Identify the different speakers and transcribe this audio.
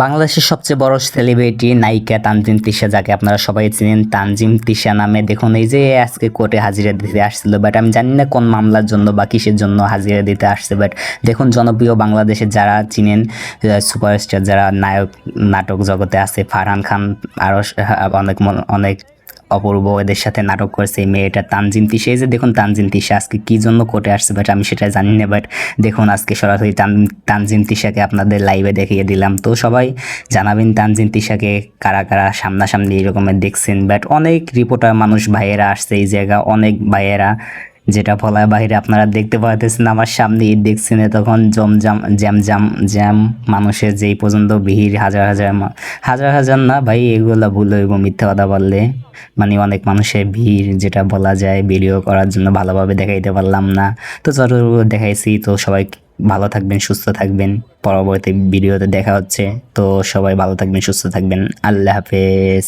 Speaker 1: বাংলাদেশের সবচেয়ে বড় সেলিব্রিটি নায়িকা তানজিম তিশা, যাকে আপনারা সবাই চিনেন তানজিম তিশা নামে। দেখুন এই যে আজকে কোর্টে হাজিরা দিতে আসছিল, বাট আমি জানি না কোন মামলার জন্য বা কিসের জন্য হাজিরা দিতে আসছে। বাট দেখুন জনপ্রিয় বাংলাদেশের যারা চিনেন সুপারস্টার যারা নায়ক নাটক জগতে আছে, ফারহান খান আরও অনেক অনেক অপূর্ব এদের সাথে নাটক করেছে এই মেয়েটা তানজিম তিশা। এই যে দেখুন তানজিম তিশা আজকে কি জন্য কোর্টে আসছে, বাট আমি সেটা জানি না। বাট দেখুন আজকে সরাসরি তানজিম তিশাকে আপনাদের লাইভে দেখিয়ে দিলাম। তো সবাই জানাবেন তানজিম তিশাকে কারা কারা সামনাসামনি এরকমের দেখছেন। বাট অনেক রিপোর্টার মানুষ ভাইয়েরা আসছে এই জায়গা, অনেক ভাইয়েরা, যেটা বলার বাইরে। আপনারা দেখতে পাচ্ছেন আমার সামনে ঈদ দেখছেন, তখন জ্যাম মানুষের যেই পর্যন্ত ভিড়, হাজার হাজার হাজার হাজার না ভাই, এগুলা ভুল হইব মিথ্যা কথা বললে। মানে অনেক মানুষের ভিড়, যেটা বলা যায় ভিডিও করার জন্য ভালোভাবে দেখাইতে পারলাম না। তো যতটুকু দেখাইছি। তো সবাই ভালো থাকবেন, সুস্থ থাকবেন, পরবর্তী ভিডিওতে দেখা হচ্ছে। তো সবাই ভালো থাকবেন, সুস্থ থাকবেন, আল্লাহ হাফেজ।